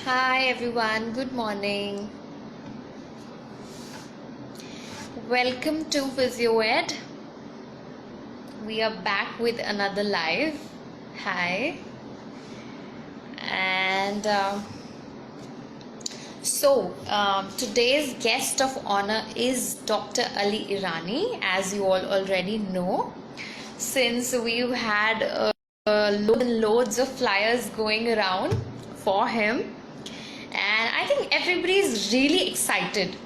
Hi everyone, good morning. Welcome to PhysioEd. We are back with another live. Hi. And today's guest of honor is Dr. Ali Irani, as you all already know, since we've had loads and loads of flyers going around for him. And I think everybody is really excited,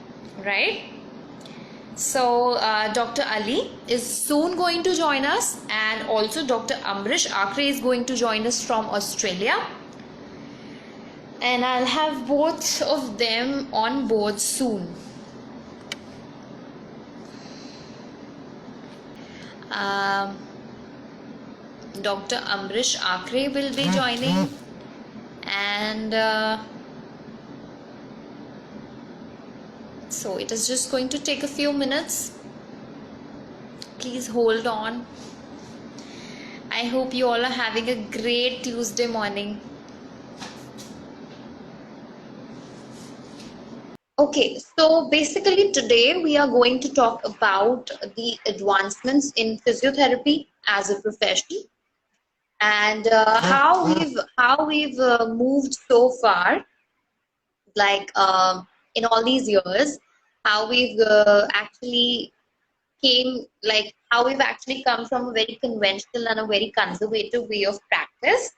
right? So Dr. Ali is soon going to join us, and also Dr. Ambarish Akre is going to join us from Australia. And I'll have both of them on board soon. Dr. Ambarish Akre will be joining, and so it is just going to take a few minutes. Please hold on. I hope you all are having a great Tuesday morning. Okay, so basically today we are going to talk about the advancements in physiotherapy as a profession, and how we've moved so far, like in all these years, how we've actually how we've actually come from a very conventional and a very conservative way of practice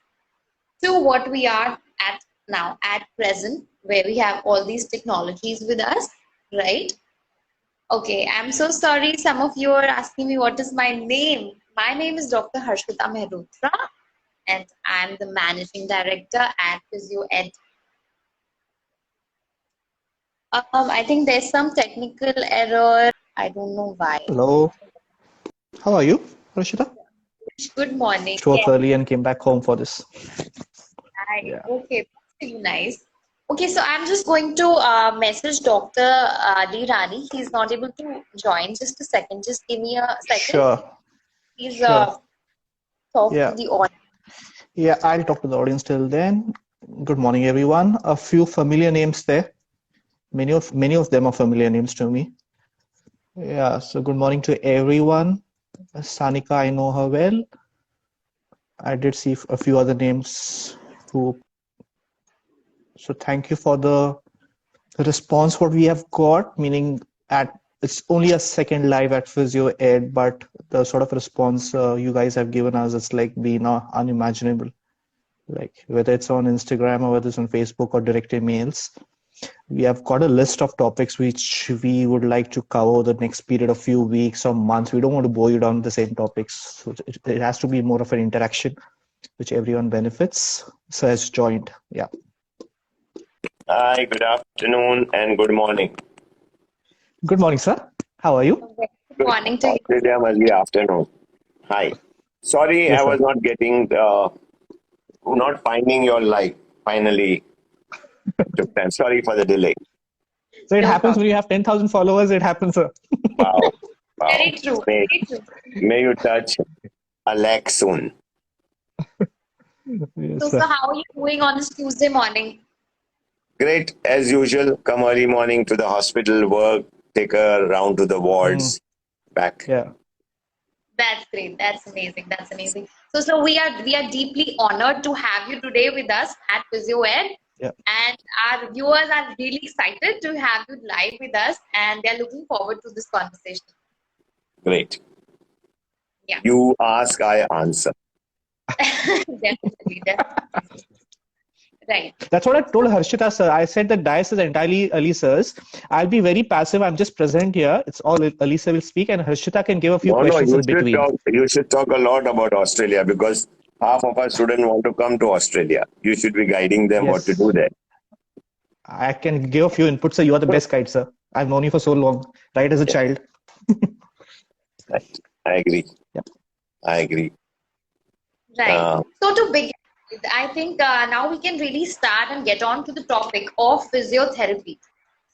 to what we are at now, at present, where we have all these technologies with us, right? Okay, I'm so sorry. Some of you are asking me what is my name. My name is Dr. Harshita Mehrotra, and I'm the Managing Director at PhysioEd. I think there's some technical error. I don't know why. Hello. How are you, Harshita? Good morning. To work early and came back home for this. Yeah. Okay, that's really nice. Okay, so I'm just going to message Dr. Rani. He's not able to join. Just a second. Just give me a second. Sure. Please Sure. talk to the audience. Yeah, I'll talk to the audience till then. Good morning, everyone. A few familiar names there. Many of them are familiar names to me. Yeah, so good morning to everyone. Sanika, I know her well. I did see a few other names who. So thank you for the response what we have got, meaning it's only a second live at PhysioEd, but the sort of response you guys have given us, it's like been unimaginable. Like whether it's on Instagram or whether it's on Facebook or direct emails, we have got a list of topics which we would like to cover the next period of few weeks or months. We don't want to bore you down with the same topics. So it has to be more of an interaction which everyone benefits. So has joined. Yeah. Hi, good afternoon and good morning. Good morning, sir. How are you? Good morning to you. Australia must be afternoon. Hi. Sorry, Yes, I sir. was not getting not finding your live. Finally, took time. Sorry for the delay. So it No happens problem. when you have 10,000 followers, it happens, sir. Wow. Very true. May, Very true. may you touch a lakh soon. Yes, So, sir. how are you doing on this Tuesday morning? Great, as usual. Come early morning to the hospital, work, take a round to the wards, back. Yeah. That's great. That's amazing. That's amazing. So we are deeply honored to have you today with us at PhysioEd. Yeah. And our viewers are really excited to have you live with us, and they're looking forward to this conversation. Great. Yeah. You ask, I answer. Definitely. Right. That's what I told Harshita, sir. I said the dice is entirely Ali sir's. I'll be very passive. I'm just present here. It's all Ali sir will speak, and Harshita can give a few questions in between. You should talk a lot about Australia because half of our students want to come to Australia. You should be guiding them what to do there. I can give a few inputs, sir. You are the best guide, sir. I've known you for so long, right as a child. Right. I agree. Yep. I agree. Right. So to begin with, I think now we can really start and get on to the topic of physiotherapy.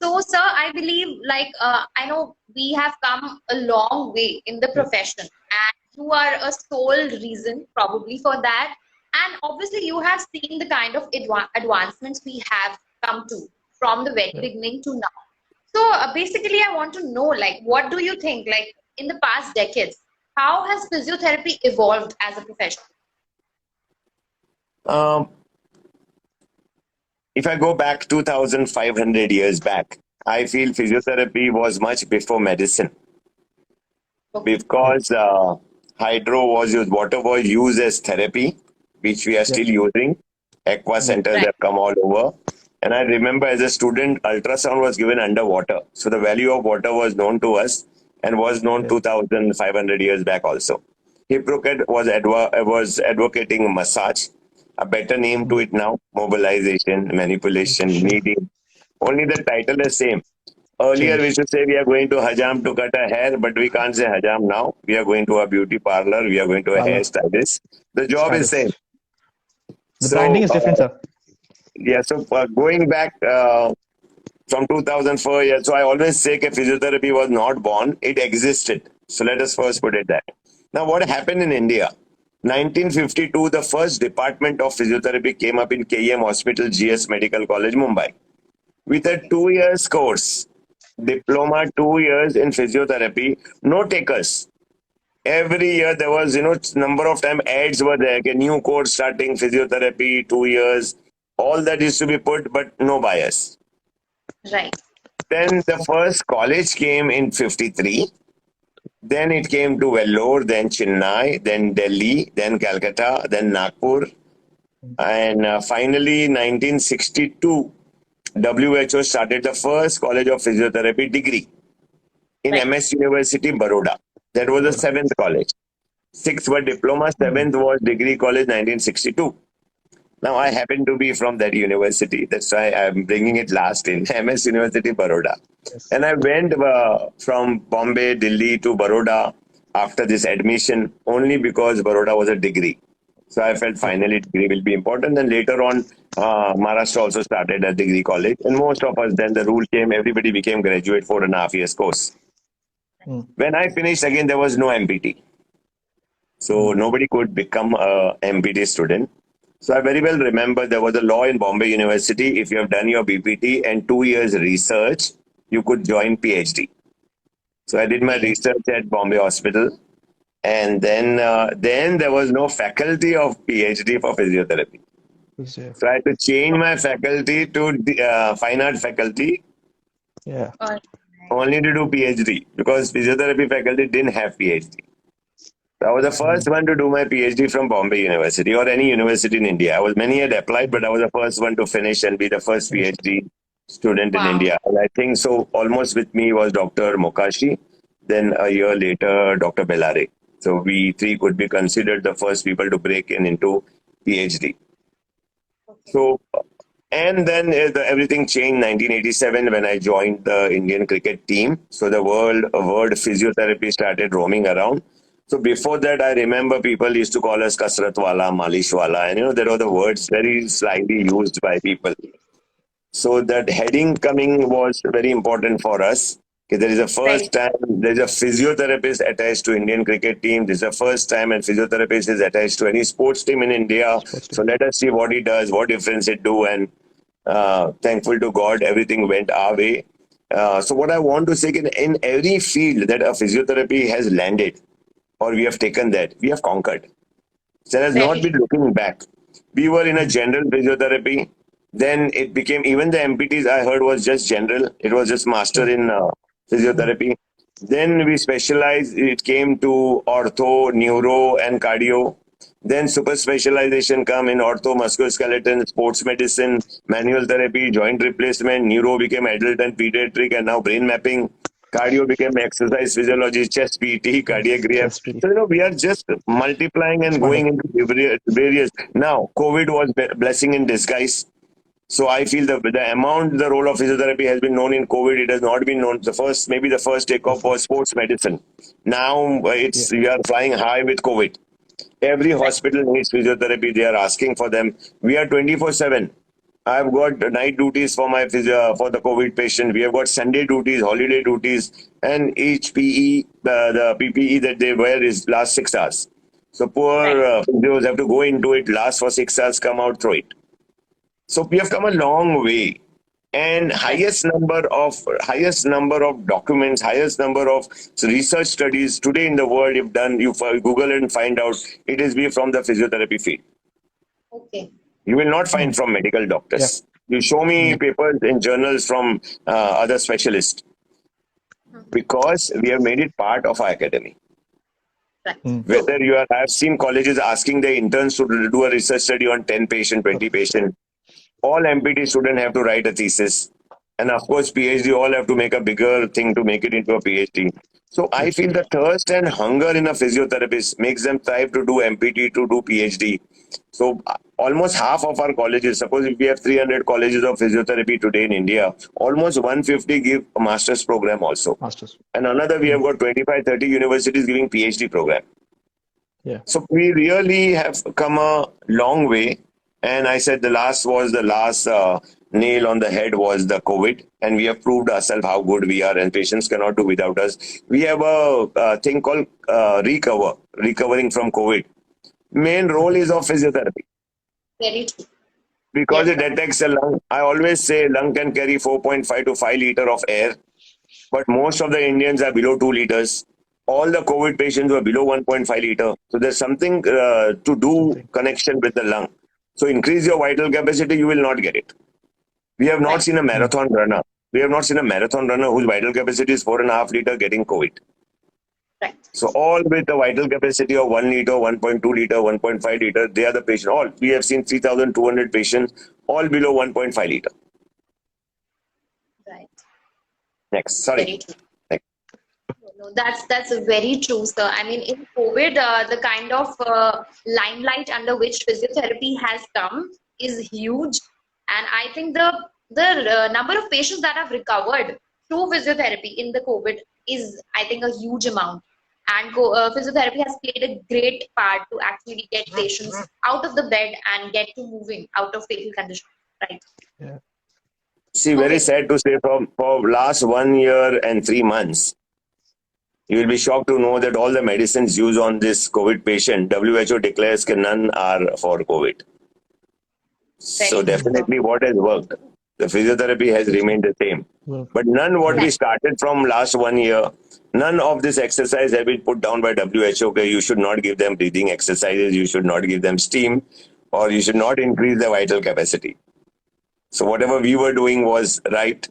So, sir, I believe, I know we have come a long way in the profession, and you are a sole reason probably for that. And obviously, you have seen the kind of advancements we have come to from the very beginning to now. So basically, I want to know, like, what do you think, like, in the past decades, how has physiotherapy evolved as a profession? Um, if I go back 2,500 years back, I feel physiotherapy was much before medicine Okay. because hydro was used, water was used as therapy, which we are Yeah. still using. Aqua centers Right. have come all over. And I remember as a student, ultrasound was given underwater. So the value of water was known to us and was known Yeah. 2,500 years back also. Hippocrates was advocating massage, a better name to it now, mobilization, manipulation, Sure. kneading. Only the title is same. Earlier, we Change. should say we are going to Hajam to cut a hair, but we can't say Hajam now. We are going to a beauty parlor. We are going to a Parlor. hairstylist. The job is same. Stylist. The branding So, is different, sir. yeah, so going back from 2004, yeah, so I always say that physiotherapy was not born, it existed. So let us first put it that. Now, what happened in India? 1952, the first department of physiotherapy came up in KEM Hospital, GS Medical College, Mumbai, with a 2 years course, diploma, 2 years in physiotherapy, no takers. Every year there was, number of time ads were there, a new course starting physiotherapy, 2 years, all that used to be put, but no buyers. Right. Then the first college came in 53. Then it came to Vellore, then Chennai, then Delhi, then Calcutta, then Nagpur. And finally, 1962, WHO started the first college of physiotherapy degree in Right. MS University, Baroda. That was the Baroda. seventh college. Sixth was diploma, seventh was degree college, 1962. Now, I happen to be from that university. That's why I'm bringing it last in MS University, Baroda. Yes. And I went from Bombay, Delhi to Baroda after this admission only because Baroda was a degree. So I felt Yeah. finally degree will be important. And later on, Maharashtra also started a degree college. And most of us, then the rule came, everybody became graduate 4.5 years course. Mm. When I finished, again, there was no MPT. So nobody could become a MPT student. So I very well remember there was a law in Bombay University. If you have done your BPT and 2 years research, you could join PhD. So I did my Okay. research at Bombay Hospital, and then there was no faculty of PhD for physiotherapy. Yeah. So I had to change my faculty to fine art faculty Yeah. All right. only to do PhD because physiotherapy faculty didn't have PhD. So I was the first one to do my PhD from Bombay University or any university in India. Many had applied, but I was the first one to finish and be the first Finished. PhD student in Wow. India. And I think so. Almost with me was Dr. Mokashi. Then a year later, Dr. Bellare. So we three could be considered the first people to break into PhD. Okay. So, and then everything changed 1987 when I joined the Indian cricket team. So the word physiotherapy started roaming around. So before that, I remember people used to call us kasrat wala, malish wala, and there were the words very slightly used by people. So that heading coming was very important for us. Okay, there is a Right. first time there's a physiotherapist attached to Indian cricket team. This is the first time and physiotherapist is attached to any sports team in India. Sports So team. let us see what he does, what difference it do, and thankful to God, everything went our way. So what I want to say in every field that a physiotherapy has landed or we have taken that, we have conquered. There has not Very been looking back. We were in a general physiotherapy. Then it became, even the MPTs I heard was just general. It was just master Yeah. in physiotherapy. Then we specialized, it came to ortho, neuro, and cardio. Then super specialization come in ortho, musculoskeleton, sports medicine, manual therapy, joint replacement, neuro became adult and pediatric, and now brain mapping. Cardio became exercise physiology, chest PT, cardiac rehab. Chest PD. So, we are just multiplying and It's going wonderful. into various. Now, COVID was blessing in disguise. So I feel the amount, the role of physiotherapy has been known in COVID. It has not been known. Maybe the first takeoff Before. was sports medicine. Now Yeah. we are flying high with COVID. Every right. hospital needs physiotherapy. They are asking for them. We are 24/7. I've got night duties for my for the COVID patient. We have got Sunday duties, holiday duties, and each PE, the PPE that they wear is last 6 hours. So poor Right. physios have to go into it, last for 6 hours, come out, throw it. So we have come a long way. And highest number of documents, highest number of research studies today in the world, you've done, you Google and find out, it is be from the physiotherapy field. Okay. You will not find from medical Yeah. doctors. You show me papers in journals from other specialists, because we have made it part of our academy. Right. Whether you are, I've seen colleges asking their interns to do a research study on 10 patient, 20 patient. All MPT students have to write a thesis. And of course, PhD all have to make a bigger thing to make it into a PhD. So I feel the thirst and hunger in a physiotherapist makes them strive to do MPT, to do PhD. So almost half of our colleges, suppose if we have 300 colleges of physiotherapy today in India, almost 150 give a master's program also. Masters. And another, we have got 25, 30 universities giving PhD program. Yeah. So we really have come a long way. And I said the last nail on the head was the COVID. And we have proved ourselves how good we are, and patients cannot do without us. We have a thing called recovering from COVID. Main role is of physiotherapy, Very true. because Yes, it sir. detects a lung. I always say lung can carry 4.5 to 5 liter of air, but most of the Indians are below 2 liters. All the COVID patients were below 1.5 liter. So there's something to do connection with the lung. So increase your vital capacity, you will not get it. We have not Right. seen a marathon runner. We have not seen a marathon runner whose vital capacity is 4.5 liter getting COVID. Right. So all with a vital capacity of 1 liter, 1.2 liter, 1.5 liter, they are the patient. All we have seen 3,200 patients, all below 1.5 liter. Right. Next, sorry. Very true. Next. No, that's very true, sir. I mean, in COVID, the kind of limelight under which physiotherapy has come is huge, and I think the number of patients that have recovered through physiotherapy in the COVID is, I think, a huge amount. And physiotherapy has played a great part to actually get patients out of the bed and get to moving out of fatal condition. Right. Yeah. See, very Okay. sad to say, for last 1 year and 3 months, you will be shocked to know that all the medicines used on this COVID patient, WHO declares that none are for COVID. So Very true, sir. definitely what has worked, the physiotherapy has remained the same. Well, But none what we Right. started from last 1 year, none of this exercise have been put down by WHO. Okay, you should not give them breathing exercises, you should not give them steam, or you should not increase the vital capacity. So whatever we were doing was right,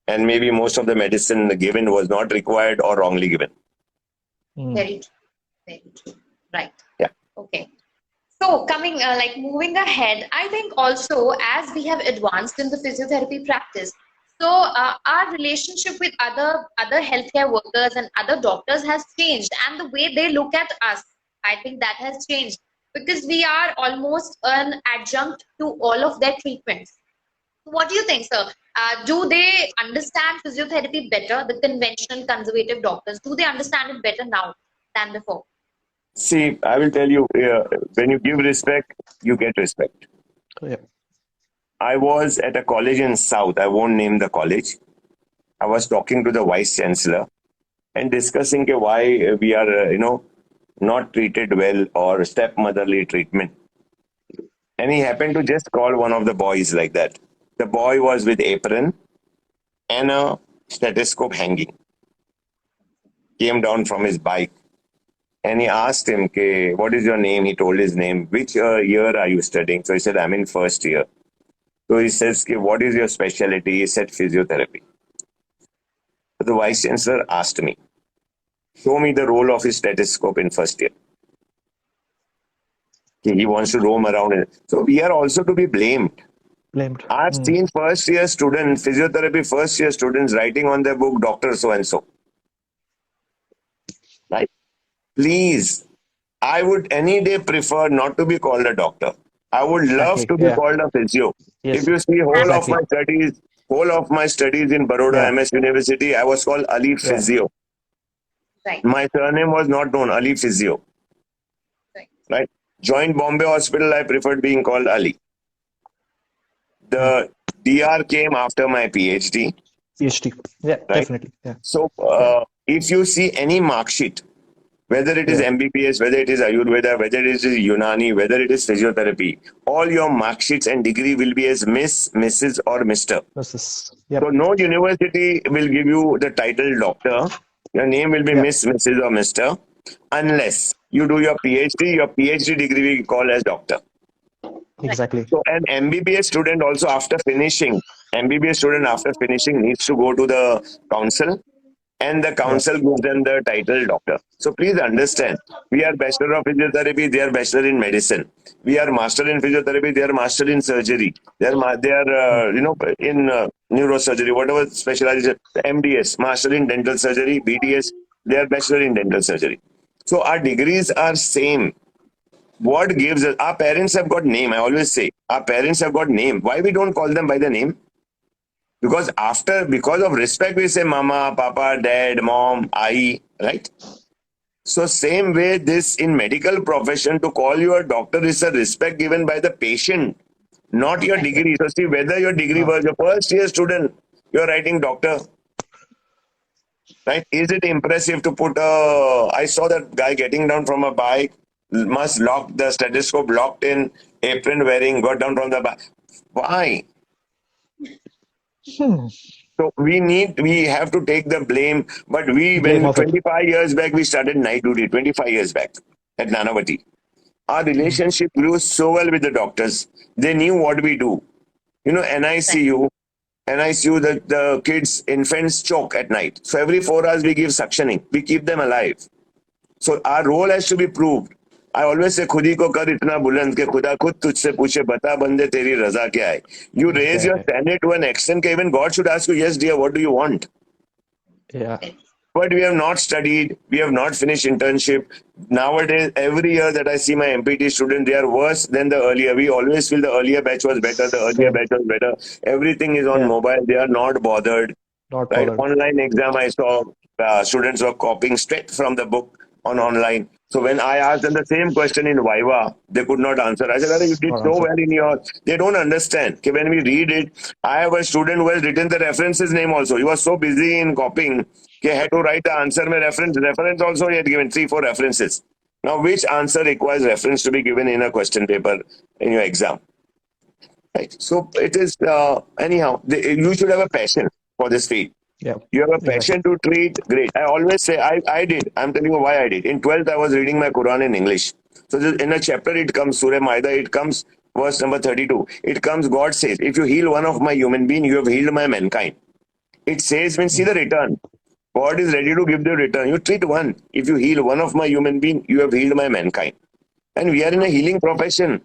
and maybe most of the medicine given was not required or wrongly given. Very true. Very true. Right. Yeah. Okay. So coming, moving ahead, I think also as we have advanced in the physiotherapy practice, so our relationship with other healthcare workers and other doctors has changed, and the way they look at us, I think that has changed, because we are almost an adjunct to all of their treatments. What do you think, sir? Do they understand physiotherapy better? The conventional conservative doctors, do they understand it better now than before? See, I will tell you, when you give respect, you get respect. yeah. I was at a college in South, I won't name the college. I was talking to the vice chancellor and discussing why we are, not treated well, or stepmotherly treatment. And he happened to just call one of the boys like that. The boy was with apron and a stethoscope hanging. Came down from his bike and he asked him, what is your name? He told his name. Which year are you studying? So he said, I'm in first year. So he says, what is your specialty? He said, physiotherapy. So the vice chancellor asked me, show me the role of his stethoscope in first year. He wants to roam around. So we are also to be blamed. Blamed. I've seen first year students, physiotherapy first year students writing on their book, Dr. So-and-so. Right? Please, I would any day prefer not to be called a doctor. I would love Exactly. to be Yeah. called a physio. Yes. If you see whole of my studies in Baroda Yeah. MS University, I was called Ali Physio. Right. My surname was not known, Ali Physio. Right? Joint Bombay Hospital, I preferred being called Ali. The DR came after my PhD. PhD. Yeah, Right? definitely. Yeah. So if you see any mark sheet, Whether it is Yeah. MBBS, whether it is Ayurveda, whether it is Unani, whether it is physiotherapy, all your mark sheets and degree will be as Miss, Mrs. or Mr. This is, So yep. no university will give you the title doctor. Your name will be Yep. Miss, Mrs. or Mr. Unless you do your PhD. Your PhD degree we call as doctor. Exactly. So an MBBS student also after finishing, MBBS student after finishing needs to go to the council, and the Yep. council gives them the title doctor. So please understand, we are bachelor of physiotherapy, they are bachelor in medicine. We are master in physiotherapy, they are master in surgery. They are in neurosurgery, whatever specialization. MDS, master in dental surgery. BDS, they are bachelor in dental surgery. So our degrees are same. What gives us, our parents have got name. I always say our parents have got name. Why we don't call them by the name? Because of respect, we say mama, papa, dad, mom, ai, right? So same way, this in medical profession, to call you a doctor is a respect given by the patient, not your degree. So see, whether your degree was your first year student, you're writing doctor, right? Is it impressive to put I saw that guy getting down from a bike, must lock the stethoscope locked in, apron wearing, got down from the bike. Why? So we have to take the blame. But Blame when of it. 25 years back, we started night duty, 25 years back at Nanavati. Our relationship grew so well with the doctors. They knew what we do. NICU, the kids, infants choke at night. So every 4 hours we give suctioning. We keep them alive. So our role has to be proved. I always say, खुद ही को कर इतना बुलंद के खुदा खुद तुझसे पूछे बता बंदे तेरी रजा क्या है. You raise your standard to an extent that even God should ask you, yes dear, what do you want? Yeah. But we have not studied, we have not finished internship. Nowadays, every year that I see my MPT student, they are worse than the earlier. We always feel the earlier batch was better, the earlier Same. batch was better. Everything is on Yeah. mobile, they are not bothered. Not Right? bothered. Online exam, I saw students were copying straight from the book on online. So when I asked them the same question in Viva, they could not answer. I said, "Arey, you did Not so answer. well in your..." They don't understand. Okay, when we read it, I have a student who has written the reference's name also. He was so busy in copying, he had to write the answer में reference. Reference also he had given 3-4 references. Now, which answer requires reference to be given in a question paper in your exam? Right. So it is anyhow. You should have a passion for this field. Yeah. You have a Exactly. passion to treat, great. I always say, I did. I'm telling you why I did. In 12th, I was reading my Quran in English. So in a chapter, it comes, Surah Maida, it comes, verse number 32. It comes, God says, if you heal one of my human being, you have healed my mankind. It says, means see the return. God is ready to give the return. You treat one. If you heal one of my human being, you have healed my mankind. And we are in a healing profession.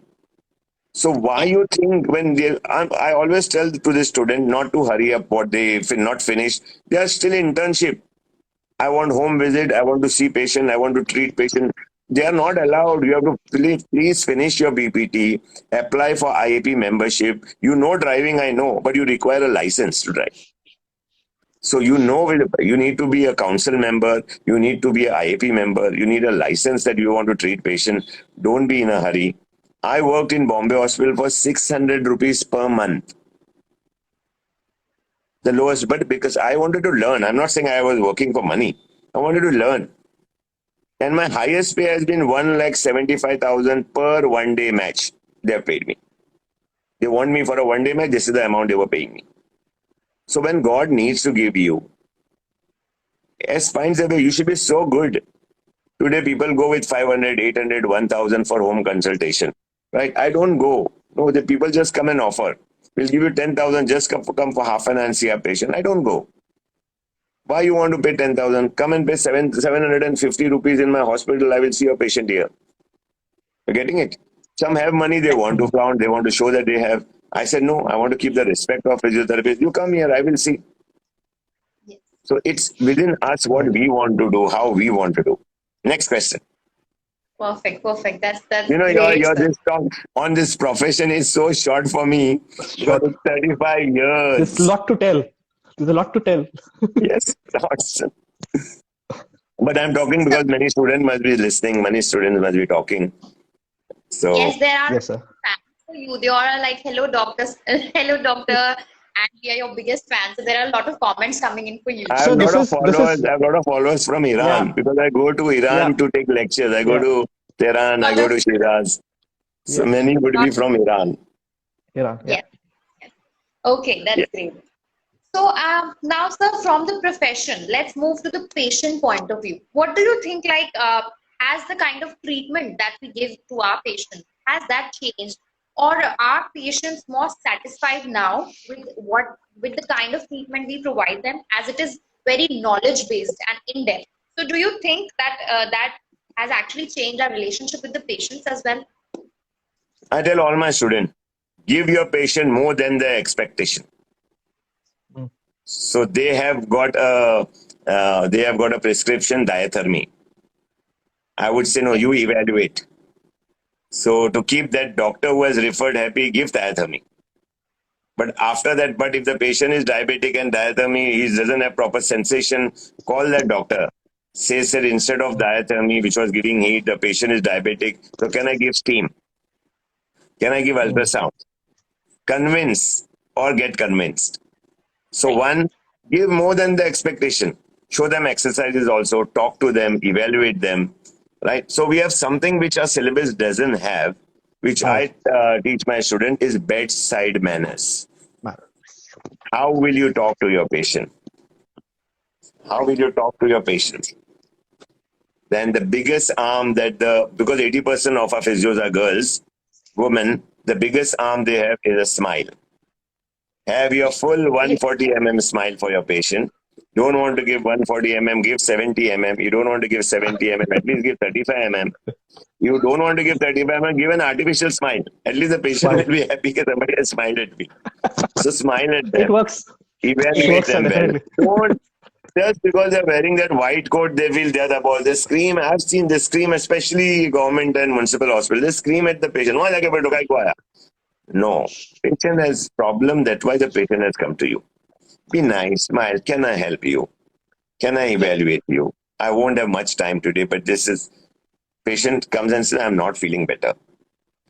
So why you think when I always tell to the student not to hurry up what they not finished. They are still in internship. I want home visit. I want to see patient. I want to treat patient. They are not allowed. You have to please finish your BPT, apply for IAP membership. You know driving, I know, but you require a license to drive. So you need to be a council member. You need to be an IAP member. You need a license that you want to treat patient. Don't be in a hurry. I worked in Bombay Hospital for 600 rupees per month. The lowest, but because I wanted to learn. I'm not saying I was working for money. I wanted to learn. And my highest pay has been 1,75,000 per one-day match. They have paid me. They want me for a one-day match. This is the amount they were paying me. So when God needs to give you, as finds a way, you should be so good. Today people go with 500, 800, 1,000 for home consultation. Right? I don't go. No, the people just come and offer. We'll give you 10,000, just come for half an hour and see a patient. I don't go. Why you want to pay 10,000? Come and pay 750 rupees in my hospital. I will see your patient here. You're getting it? Some have money, they want to flaunt, they want to show that they have. I said, no, I want to keep the respect of physiotherapists. You come here, I will see. Yes. So it's within us what we want to do, how we want to do. Next question. Perfect. That's Your great. this talk on this profession is so short for me because Short. it's 35 years. There's a lot to tell. There's a lot to tell. Yes, lots. But I'm talking because many students must be listening, many students must be talking. So Yes, there are Yes, sir. fans for you. They all are like, hello, doctor. Hello, doctor. and we are your biggest fans. So there are a lot of comments coming in for you. I have So a lot of this followers. is I have a lot of followers from Iran yeah, because I go to Iran yeah, to take lectures. I go yeah, to Tehran. I Lot go of to Shiraz. So yes, many would lot, be from Iran. Iran, yeah. yes. Okay, Yeah. that's great. So now, sir, from the profession, let's move to the patient point of view. What do you think, like, has the kind of treatment that we give to our patients, has that changed? Or are patients more satisfied now with with the kind of treatment we provide them, as it is very knowledge based and in depth? So, do you think that that has actually changed our relationship with the patients as well? I tell all my students, give your patient more than their expectation. Mm. So they have got a prescription diathermy. I would say no, Yes. you evaluate. So to keep that doctor who has referred happy, give diathermy. But after that, but if the patient is diabetic and diathermy, he doesn't have proper sensation, call that doctor. Say, sir, instead of diathermy, which was giving heat, the patient is diabetic. So can I give steam? Can I give Mm. ultrasound? Convince or get convinced. So Right. one, give more than the expectation. Show them exercises also, talk to them, evaluate them, right? So we have something which our syllabus doesn't have, which Right. I teach my student is bedside manners. Man. How will you talk to your patient? How will Right. you talk to your patient? Then the biggest arm because 80% of our physios are girls, women, the biggest arm they have is a smile. Have your full Yes. 140 smile for your patient. Don't want to give 140 give 70 You don't want to give 70 at least give 35 You don't want to give 35 give an artificial smile. At least the patient Smile. will be happy because somebody has smiled at me. So smile at It them. works. It Evaluate works, sir, them well. definitely. Don't just because they're wearing that white coat, they feel they're the boss. They scream. I've seen they scream, especially government and municipal hospital. They scream at the patient. "Why lage beto, kai ko aaya?" No. Patient has problem. That's why the patient has come to you. Be nice, smile. Can I help you? Can I Yes. evaluate you? I won't have much time today, but this is patient comes and says, I'm not feeling better.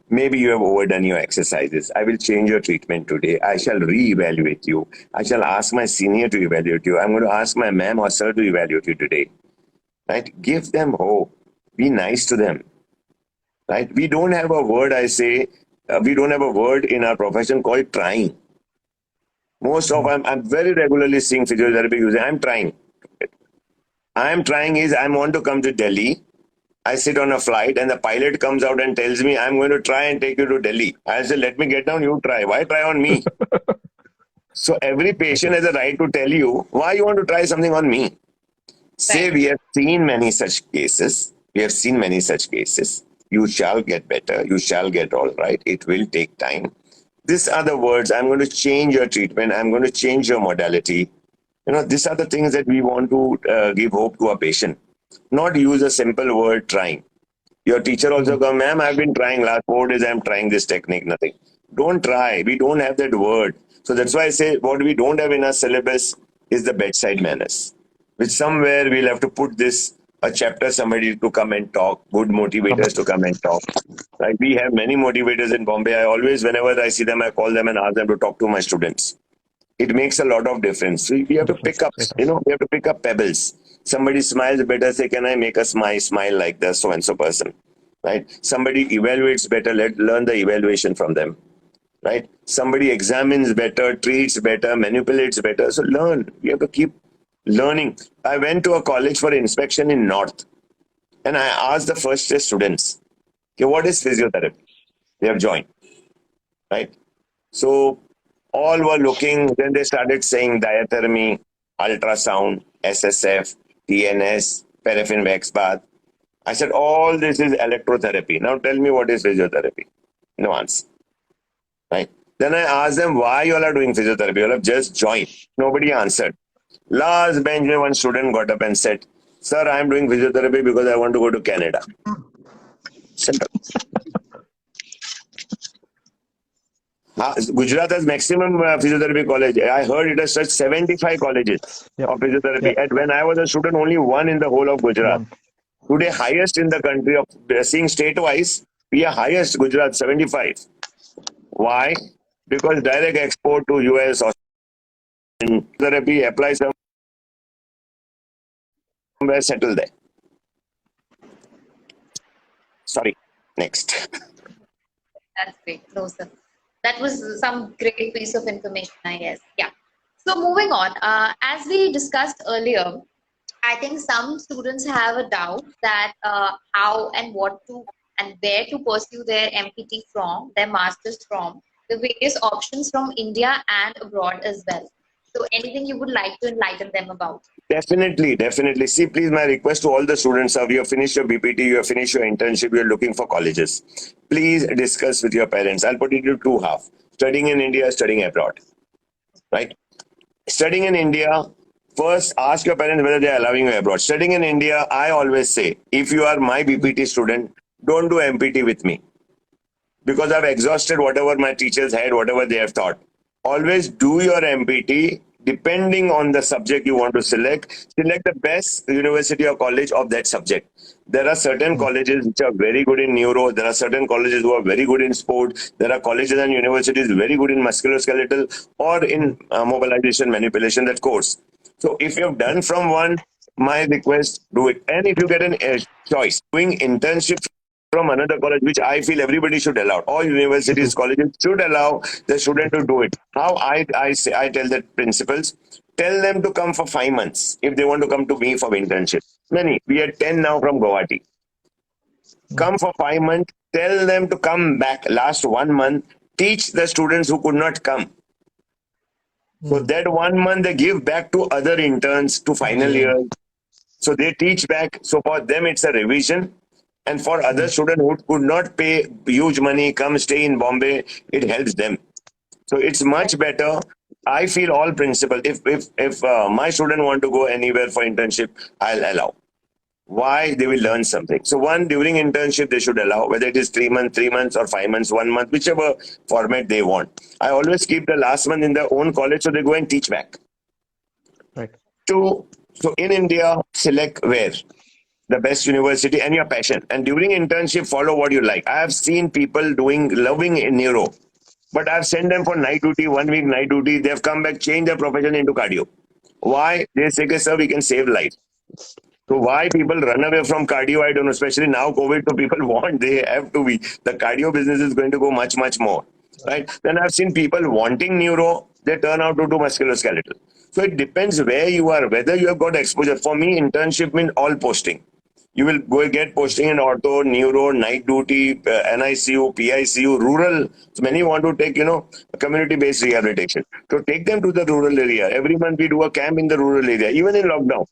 Maybe you have overdone your exercises. I will change your treatment today. I shall re-evaluate you. I shall ask my senior to evaluate you. I'm going to ask my ma'am or sir to evaluate you today. Right? Give them hope. Be nice to them. Right? We don't have a word, we don't have a word in our profession called trying. I'm very regularly seeing physiotherapy using, I'm trying. I'm trying is I want to come to Delhi. I sit on a flight and the pilot comes out and tells me, I'm going to try and take you to Delhi. I say, let me get down, you try. Why try on me? So every patient has a right to tell you why you want to try something on me. Say Right. we have seen many such cases. We have seen many such cases. You shall get better. You shall get all right. It will take time. These are the words. I'm going to change your treatment. I'm going to change your modality. These are the things that we want to give hope to a patient. Not use a simple word trying. Your teacher also Mm. come, ma'am, I've been trying last 4 days. I'm trying this technique. Nothing. Don't try. We don't have that word. So that's why I say what we don't have in our syllabus is the bedside manners, which somewhere we'll have to put this a chapter, somebody to come and talk, good motivators to come and talk. Like we have many motivators in Bombay. I always, whenever I see them, I call them and ask them to talk to my students. It makes a lot of difference. So we have to pick Difference. up, It does. we have to pick up pebbles. Somebody smiles better, say, can I make a smile like the so-and-so person? Right? Somebody evaluates better, learn the evaluation from them. Right? Somebody examines better, treats better, manipulates better. So learn. We have to keep learning. I went to a college for inspection in North and I asked the first year students, okay, what is physiotherapy? They have joined. Right? So all were looking, then they started saying diathermy, ultrasound, SSF, TNS, paraffin wax bath. I said, all this is electrotherapy. Now tell me what is physiotherapy. No answer. Right? Then I asked them why you all are doing physiotherapy. You all have just joined. Nobody answered. Last bench, one student got up and said, Sir, I am doing physiotherapy because I want to go to Canada. Simple. Gujarat has maximum physiotherapy college. I heard it has such 75 colleges Yep. of physiotherapy. Yep. And when I was a student, only one in the whole of Gujarat. One. Today, highest in the country of seeing state-wise, we are highest Gujarat 75. Why? Because direct export to US, therapy, apply somewhere, settle there. Sorry. Next. That's great. No, sir. That was some great piece of information, I guess. Yeah. So moving on, as we discussed earlier, I think some students have a doubt that how and what to and where to pursue their MPT from, their masters from, the various options from India and abroad as well. So anything you would like to enlighten them about? Definitely, definitely. See, please, my request to all the students are, you have finished your BPT, you have finished your internship, you are looking for colleges. Please discuss with your parents. I'll put it into two half. Studying in India, studying abroad. Right? Studying in India, first ask your parents whether they are allowing you abroad. Studying in India, I always say, if you are my BPT student, don't do MPT with me. Because I've exhausted whatever my teachers had, whatever they have taught. Always do your MPT depending on the subject you want to select. Select the best university or college of that subject. There are certain colleges which are very good in neuro. There are certain colleges who are very good in sport. There are colleges and universities very good in musculoskeletal or in mobilization manipulation, that course. So if you have done from one, my request, do it. And if you get a choice, doing internship from another college, which I feel everybody should allow. All universities, colleges should allow the student to do it. How I tell the principals, tell them to come for 5 months if they want to come to me for internship. Many, we are 10 now from Guwahati. Come for 5 months, tell them to come back last 1 month, teach the students who could not come. So that 1 month they give back to other interns to final year. So they teach back. So for them it's a revision. And for other students who could not pay huge money, come stay in Bombay, it helps them. So it's much better. I feel all principal. If my student want to go anywhere for internship, I'll allow. Why? They will learn something. So one, during internship, they should allow, whether it is 3 months or 5 months, 1 month, whichever format they want. I always keep the last month in their own college so they go and teach back. Right. So in India, select where? The best university and your passion. And during internship, follow what you like. I have seen people loving in neuro, but I've sent them for night duty, 1 week night duty. They've come back, changed their profession into cardio. Why? They say, okay, sir, we can save life. So why people run away from cardio, I don't know, especially now COVID, so people they have to be. The cardio business is going to go much, much more. Right? Then I've seen people wanting neuro, they turn out to do musculoskeletal. So it depends where you are, whether you have got exposure. For me, internship means all posting. You will go get posting in ortho, neuro, night duty, NICU, PICU, rural. So many want to take, community-based rehabilitation. So take them to the rural area. Every month we do a camp in the rural area. Even in lockdown,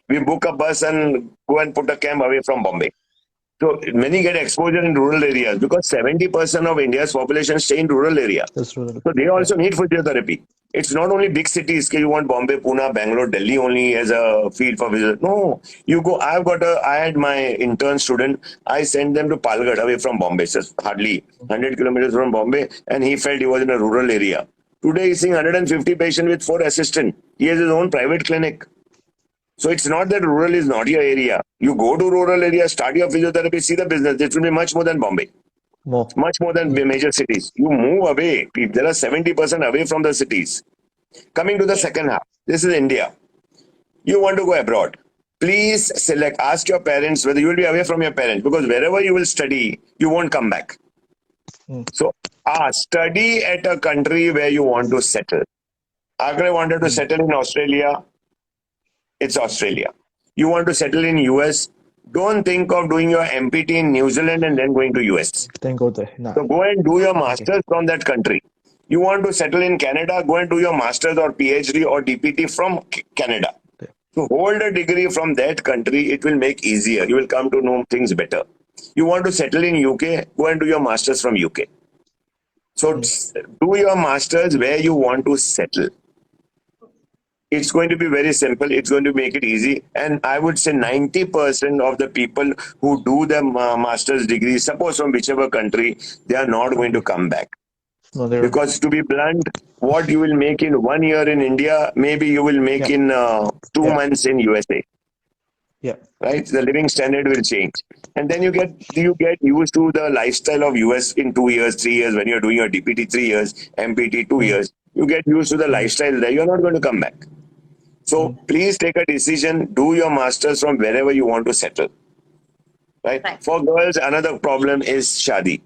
we book a bus and go and put a camp away from Bombay. So many get exposure in rural areas because 70% of India's population stay in rural area. So they also need physiotherapy. It's not only big cities. You want Bombay, Pune, Bangalore, Delhi only as a field for physiotherapy. No, you go. I had my intern student. I sent them to Palghat away from Bombay. It's just hardly 100 kilometers from Bombay, and he felt he was in a rural area. Today he's seeing 150 patients with 4 assistants. He has his own private clinic. So it's not that rural is not your area. You go to rural area, start your physiotherapy, see the business. It will be much more than Bombay. Much more than major cities. You move away. There are 70% away from the cities. Coming to the second half. This is India. You want to go abroad. Please select, ask your parents whether you will be away from your parents. Because wherever you will study, you won't come back. So study at a country where you want to settle. Akre wanted to settle in Australia. It's Australia. You want to settle in US, don't think of doing your MPT in New Zealand and then going to US. Then go there. No. So go and do your masters from that country. You want to settle in Canada, go and do your masters or PhD or DPT from Canada. So hold a degree from that country, it will make easier. You will come to know things better. You want to settle in UK, go and do your masters from UK. So do your masters where you want to settle. It's going to be very simple. It's going to make it easy. And I would say 90% of the people who do the master's degree, suppose from whichever country, they are not going to come back. No, because to be blunt, what you will make in 1 year in India, maybe you will make in 2 months in USA. Yeah. Right? The living standard will change. And then you get used to the lifestyle of US in 2 years, 3 years, when you're doing your DPT 3 years, MPT 2 years. You get used to the lifestyle there. You're not going to come back. So please take a decision. Do your masters from wherever you want to settle. Right? For girls, another problem is shadi.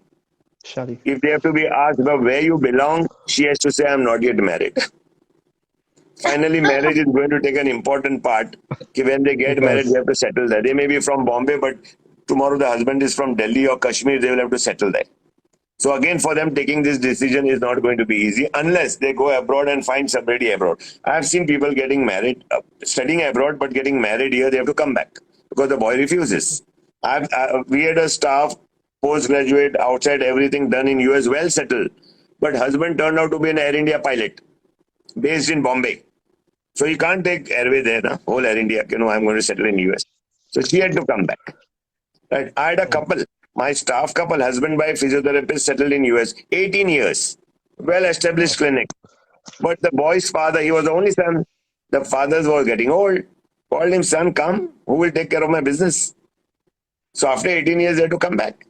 Shadi. If they have to be asked about where you belong, she has to say, I'm not yet married. Finally, marriage is going to take an important part. When they get married, they have to settle there. They may be from Bombay, but tomorrow the husband is from Delhi or Kashmir, they will have to settle there. So again, for them, taking this decision is not going to be easy unless they go abroad and find somebody abroad. I have seen people getting married, studying abroad, but getting married here, they have to come back because the boy refuses. We had a staff, postgraduate, outside, everything done in US, well settled. But husband turned out to be an Air India pilot based in Bombay. So you can't take airway there, na? Whole Air India, I'm going to settle in US. So she had to come back. Right? I had a couple, my staff couple, husband by physiotherapist, settled in US, 18 years, well-established clinic. But the boy's father, he was the only son. The father was getting old. Called him, son, come, who will take care of my business? So after 18 years, they had to come back.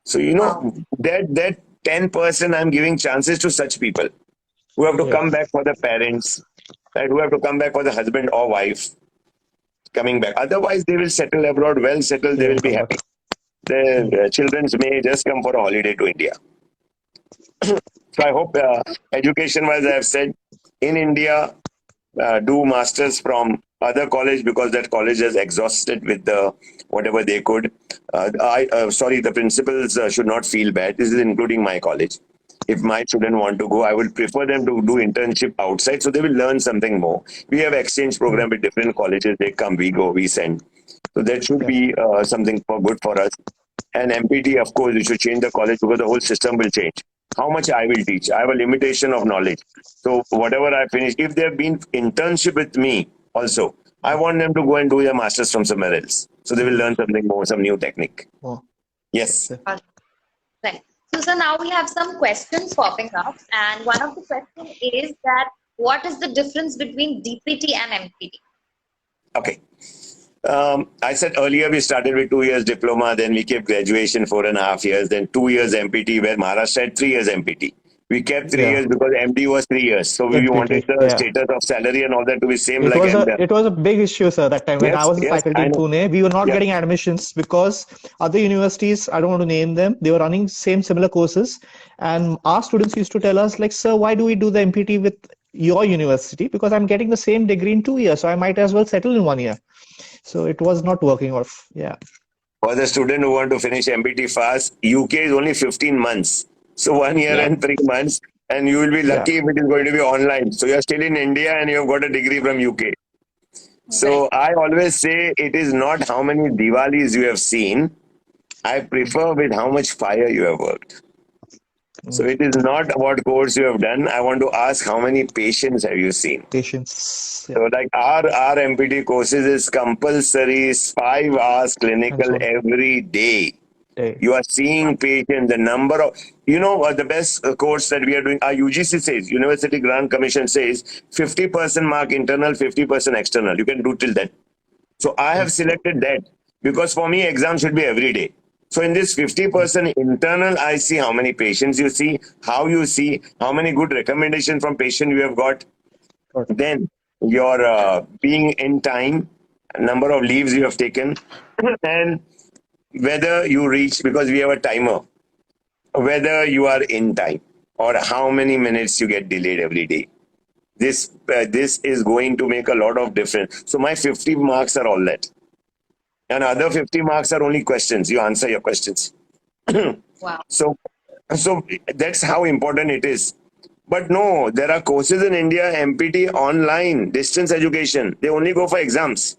So, that 10% I'm giving chances to such people who have to come back for the parents, right? Who have to come back for the husband or wife coming back. Otherwise, they will settle abroad, well settled, they will be happy. The children may just come for a holiday to India. So I hope education-wise, I have said, in India, do masters from other college because that college has exhausted with the whatever they could. The principals should not feel bad. This is including my college. If my student want to go, I would prefer them to do internship outside so they will learn something more. We have exchange program with different colleges. They come, we go, we send. So that should be something good for us. And MPT, of course, we should change the college because the whole system will change. How much I will teach? I have a limitation of knowledge. So whatever I finish, if they have been internship with me also, I want them to go and do their masters from somewhere else. So they will learn something more, some new technique. Yes. Right. So, sir, now we have some questions popping up. And one of the questions is that what is the difference between DPT and MPD? Okay. I said earlier we started with 2 years diploma, then we kept graduation 4.5 years, then 2 years MPT, where Maharashtra had 3 years MPT. We kept 3 years because MD was 3 years. So we wanted the status of salary and all that to be same it like MD. It was a big issue, sir, that time. When I was in faculty in Pune, we were not getting admissions because other universities, I don't want to name them, they were running similar courses. And our students used to tell us, like, sir, why do we do the MPT with your university? Because I'm getting the same degree in 2 years, so I might as well settle in 1 year. So it was not working off. For the student who want to finish MPT fast, UK is only 15 months. So 1 year and 3 months, and you will be lucky if it is going to be online. So you're still in India and you have got a degree from UK. So I always say it is not how many Diwalis you have seen. I prefer with how much fire you have worked. So it is not what course you have done. I want to ask how many patients have you seen? So like our MPT courses is compulsory 5 hours clinical every day. You are seeing patients, the number of, the best course that we are doing, our UGC says, University Grant Commission says, 50% mark internal, 50% external. You can do till then. So I have selected that because for me, exam should be every day. So in this 50% internal, I see how many patients you see, how you see, how many good recommendations from patient you have got. Then your being in time, number of leaves you have taken, and whether you reach, because we have a timer, whether you are in time or how many minutes you get delayed every day. This is going to make a lot of difference. So my 50 marks are all that. And other 50 marks are only questions. You answer your questions. Wow. So that's how important it is. But no, there are courses in India, MPT online, distance education. They only go for exams.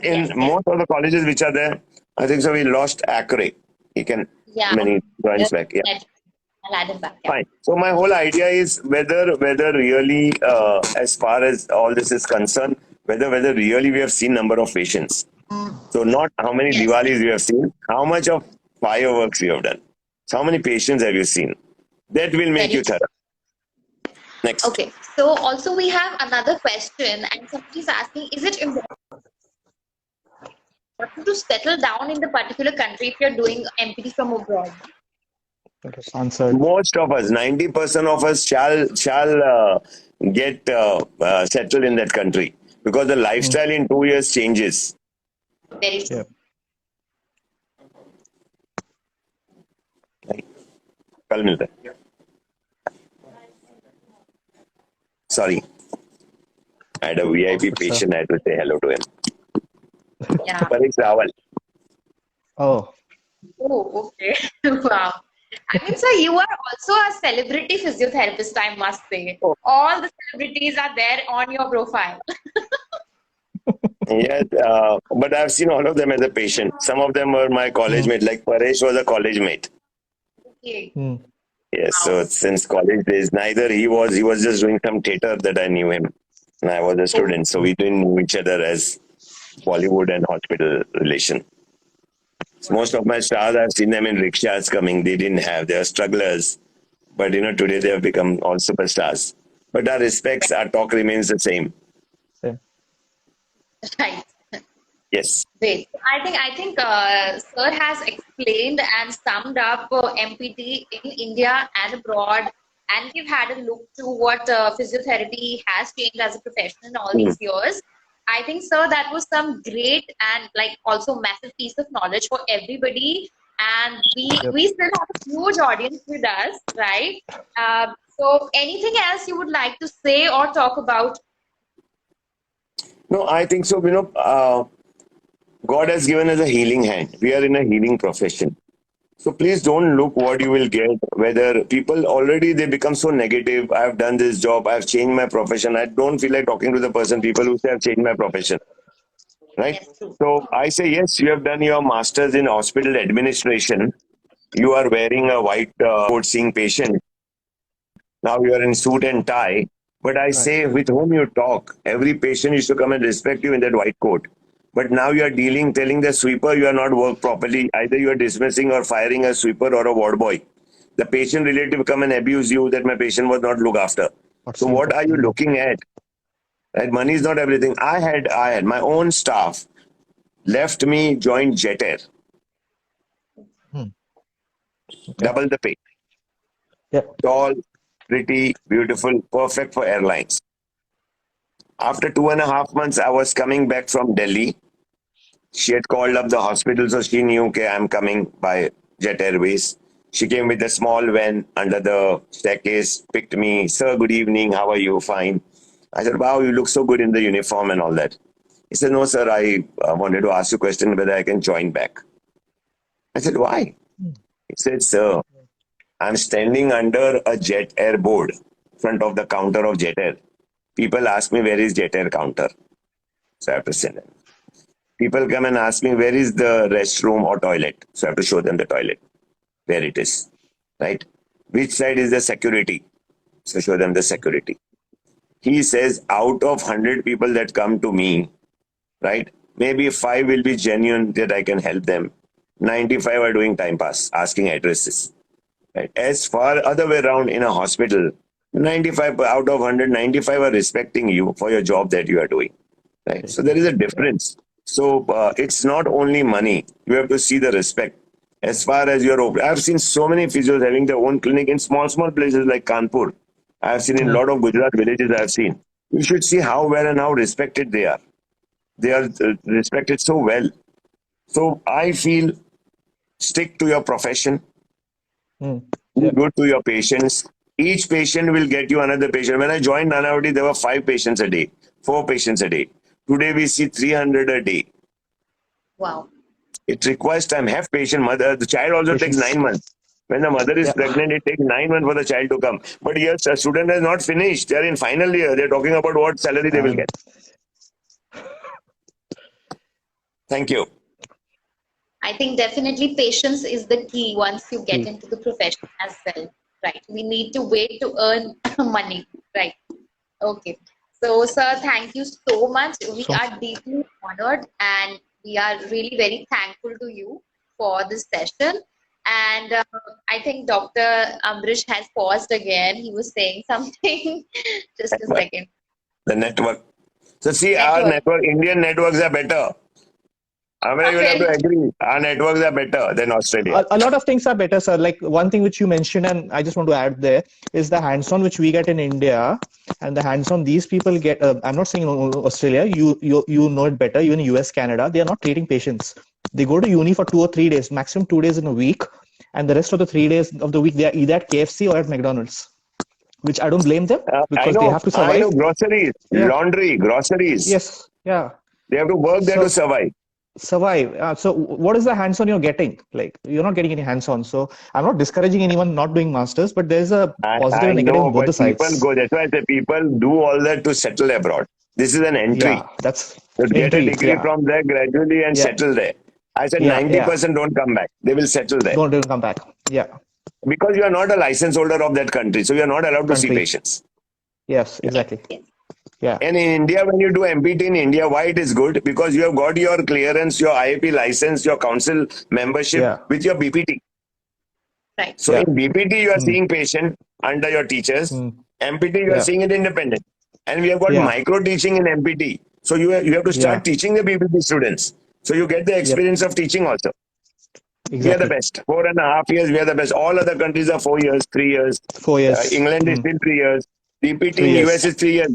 In most of the colleges which are there, I think so we lost Akre. He can many joins back. I'll add it back. Fine. So my whole idea is whether really, as far as all this is concerned, whether really we have seen number of patients. So not how many Diwalis you have seen, how much of fireworks you have done. So how many patients have you seen? That will make you thorough. Next. Okay. So also we have another question, and somebody is asking, is it important to settle down in the particular country if you're doing MPT from abroad? That is answered. Most of us, 90% of us shall get settled in that country because the lifestyle in 2 years changes. Very true. Yeah. कल मिलते हैं. Sorry, I had a VIP Sir. patient. I had to say hello to him. Yeah. Paresh Rawal. Oh, Oh, okay. Wow. I mean, sir, you are also a celebrity physiotherapist, I must say. Oh. All the celebrities are there on your profile. Yes, but I've seen all of them as a patient. Some of them were my college mate, like Paresh was a college mate. Okay. Yes, so since college days, neither he was just doing some theater that I knew him, and I was a student, so we didn't know each other as Bollywood and hospital relation. So most of my stars, I've seen them in rickshaws coming. They didn't have, they were strugglers, but today they have become all superstars. But our respects, our talk remains the same. same. Right. Yes. Great. I think Sir has explained and summed up MPT in India and abroad, and we've had a look to what physiotherapy has changed as a profession in all these years. I think, sir, that was some great and like also massive piece of knowledge for everybody. And we still have a huge audience with us, right? So anything else you would like to say or talk about? No, I think so. God has given us a healing hand. We are in a healing profession. So please don't look what you will get, whether people already they become so negative. I've done this job, I've changed my profession. I don't feel like talking to the people who say I've changed my profession. Right? Yes, true. So I say, yes, you have done your master's in hospital administration. You are wearing a white coat seeing patient. Now you are in suit and tie. But I say, with whom you talk, every patient used to come and respect you in that white coat. But now you are telling the sweeper you are not work properly. Either you are dismissing or firing a sweeper or a ward boy. The patient relative come and abuse you that my patient was not looked after. So what are you looking at? Right? Money is not everything. I had my own staff left me, joined Jet Air. Double the pay. Yep. Tall, pretty, beautiful, perfect for airlines. After 2.5 months, I was coming back from Delhi. She had called up the hospital, so she knew, okay, I'm coming by Jet Airways. She came with a small van under the staircase, picked me. Sir, good evening. How are you? Fine. I said, wow, you look so good in the uniform and all that. He said, no, sir, I wanted to ask you a question whether I can join back. I said, why? He said, sir, I'm standing under a Jet Air board in front of the counter of Jet Air. People ask me, where is Jet Air counter? So I have to send them. People come and ask me, where is the restroom or toilet? So I have to show them the toilet, where it is, right? Which side is the security? So show them the security. He says, out of 100 people that come to me, right, maybe 5 will be genuine that I can help them. 95 are doing time pass, asking addresses. Right? As far other way around in a hospital, 95 out of 100, 95 are respecting you for your job that you are doing. Right? So there is a difference. So it's not only money. You have to see the respect. As far as your, I've seen so many physios having their own clinic in small places like Kanpur. I've seen in a lot of Gujarat villages I've seen. You should see how well and how respected they are. They are respected so well. So I feel stick to your profession. Be good to your patients. Each patient will get you another patient. When I joined Nanavati, there were 5 patients a day, 4 patients a day. Today we see 300 a day. Wow. It requires time. Have patient mother. The child also takes 9 months. When the mother is pregnant, it takes 9 months for the child to come. But yes, a student has not finished. They are in final year. They are talking about what salary they will get. Thank you. I think definitely patience is the key once you get into the profession as well, right? We need to wait to earn money, right? Okay. So, sir, thank you so much. We are deeply honored and we are really very thankful to you for this session. And I think Dr. Ambarish has paused again. He was saying something. Just a second. The network. So see, our network, Indian networks are better. Amara, you will have to agree. Our networks are better than Australia. A lot of things are better, sir. Like one thing which you mentioned, and I just want to add there, is the hands-on which we get in India, and the hands-on these people get. I'm not saying Australia. You know it better. Even US, Canada, they are not treating patients. They go to uni for 2 or 3 days, maximum 2 days in a week, and the rest of the 3 days of the week they are either at KFC or at McDonald's. Which I don't blame them I because they know. have to I know. survive. Groceries, Yeah. laundry, groceries. Yes. Yeah. They have to work there to So survive. survive. So what is the hands-on you're getting? Like you're not getting any hands-on. So I'm not discouraging anyone not doing masters, but there's a positive I and negative know, on both the but people sides. go. That's why I say people do all that to settle abroad. This is an entry. Yeah, that's To get a entry. degree Yeah, from there gradually and yeah, settle there. I said yeah. 90% don't come back. They will settle there. Don't come back. Yeah, Because you are not a license holder of that country. So you are not allowed to see country. patients. Yes, exactly. Yes. Yeah, And in India, when you do MPT in India, why it is good? Because you have got your clearance, your IAP license, your council membership yeah, with your BPT. Right. So yeah. in BPT, you are Mm, seeing patient under your teachers. mm, MPT, you are yeah, seeing it independent. And we have got yeah, micro teaching in MPT. So you have to yeah. start teaching the BPT students. So you get the Yep, experience of teaching also. We are the exactly. best. 4.5 years, we are the best. All other countries are 4 years, 3 years. 4 years. England is still 3 years. DPT in 3 years. US is 3 years.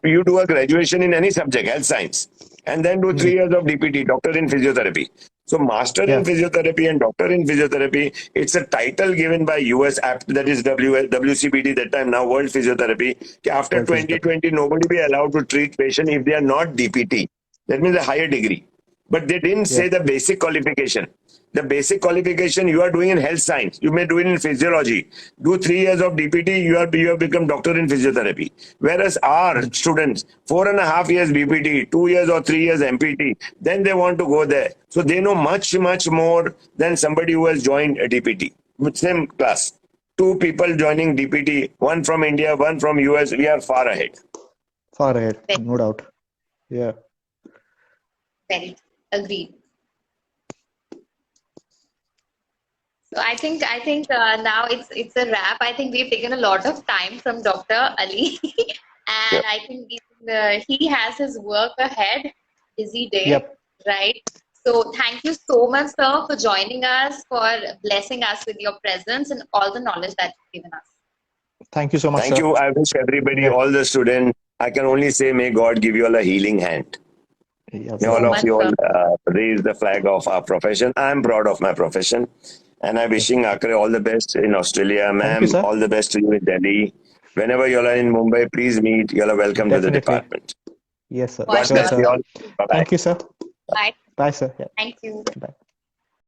You do a graduation in any subject, health science, and then do 3 years of DPT, doctor in physiotherapy. So master in Yeah, physiotherapy and doctor in physiotherapy, it's a title given by US app, that is WCPT that time, now World Physiotherapy. After world physiotherapy. 2020, nobody be allowed to treat patient if they are not DPT. That means a higher degree. But they didn't Yeah, say the basic qualification. The basic qualification you are doing in health science, you may do it in physiology. Do 3 years of DPT, you have become doctor in physiotherapy. Whereas our mm, students, 4.5 years BPT, 2 years or 3 years MPT, then they want to go there. So they know much, much more than somebody who has joined a DPT. Same class. Two people joining DPT, one from India, one from US, we are far ahead. far ahead, Very, no doubt. Yeah. very agreed. So I think now it's a wrap. I think we've taken a lot of time from Dr. Ali, Yeah. and I think he has his work ahead, busy day, Yep. right? So thank you so much, sir, for joining us, for blessing us with your presence and all the knowledge that you've given us. Thank you so much, Thank sir. you. I wish everybody, Yeah. all the students, I can only say, may God give you all a healing hand. Yeah, May So all brother. of much, you all sir. raise the flag of our profession. I am proud of my profession. And I'm Yes. wishing Akre all the best in Australia. Thank you, Ma'am, sir. all the best to you in Delhi. Whenever you are in Mumbai, please meet. You are welcome to the Definitely. department. Yes, sir. For God Sure, bless sure. sir. you all. Bye bye. Thank you, sir. Bye. Bye, sir. Yeah. Thank you. Bye.